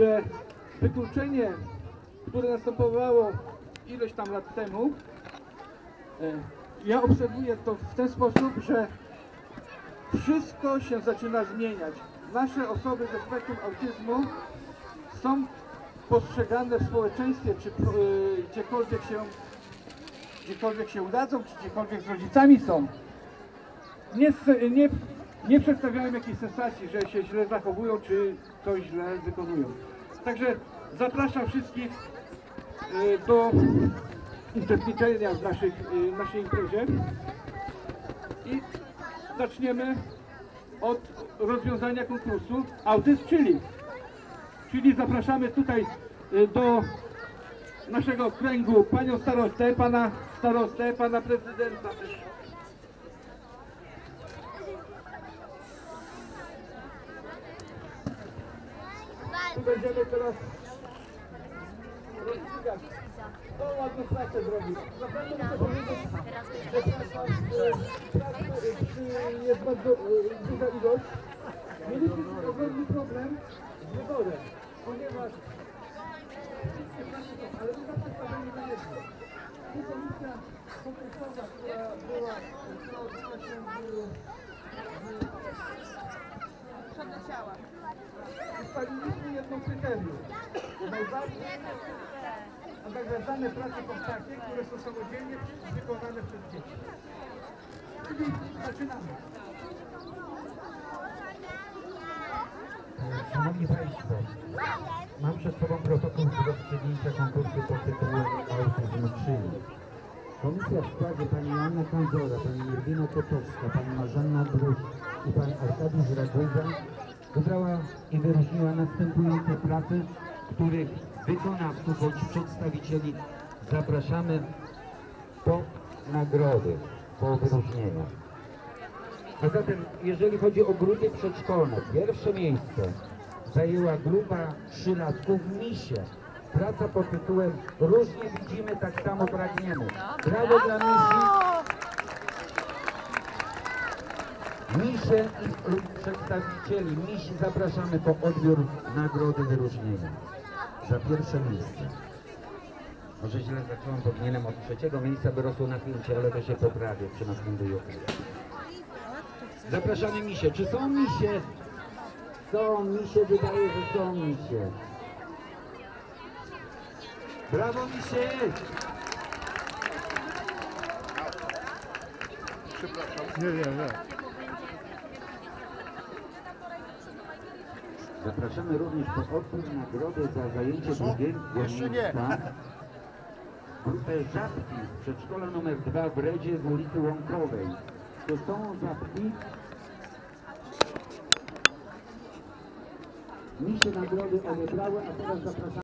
że wykluczenie, które następowało ileś tam lat temu, ja obserwuję to w ten sposób, że wszystko się zaczyna zmieniać. Nasze osoby ze spektrum autyzmu są postrzegane w społeczeństwie, czy gdziekolwiek się udadzą, czy gdziekolwiek z rodzicami są, nie przedstawiają jakiejś sensacji, że się źle zachowują, czy coś źle wykonują. Także zapraszam wszystkich do uczestniczenia w naszej imprezie i zaczniemy od rozwiązania konkursu Autyzm czyli zapraszamy tutaj do naszego kręgu panią starostę, pana starostę, pana prezydenta też. Tu będziemy teraz rozstrzygać. To ładną pracę zrobić. Naprawdę muszę powiedzieć, że pracy jest bardzo duża ilość. Mieliśmy ogromny problem z wyborem, ponieważ wszystkie prace są, ale druga przedstawienie na jedno. Tu komisja konkursowa, która odbyła się ustaliliśmy jedno kryterium. Najbardziej nagradzane prace są takie, które są samodzielnie wykonane przez dzieci. Czyli zaczynamy. Szanowni Państwo, mam przed sobą protokół z rozstrzygnięcia konkursu pod tytułem Autyzm 3. Komisja w składzie pani Joanna Kandzora, pani Irwina Kotowska, pani Marzanna Bruś i pan Arkadiusz Raguza wybrała i wyróżniła następujące prace, których wykonawców bądź przedstawicieli zapraszamy po nagrody, po wyróżnienia. A zatem, jeżeli chodzi o grupy przedszkolne, pierwsze miejsce zajęła grupa 3-latków Misie. Praca pod tytułem Różnie widzimy, tak samo pragniemy. Brawo dla Misi. Misie i przedstawicieli Misi zapraszamy po odbiór nagrody wyróżnienia za pierwsze miejsce. Może źle zacząłem, powinienem od trzeciego miejsca wyrosło na 5, ale to się poprawię przy następnej okazji. Zapraszamy misie. Czy są misie? Są misie, wydaje, że są misie. Brawo misie! Przepraszam. Nie. Zapraszamy również po odbiór nagrody za zajęcie drugiego miejsca. Grupę Żabki z przedszkola nr 2 w Redzie z ulicy Łąkowej. To są Żabki. Misie nagrody odebrały, a teraz zapraszamy.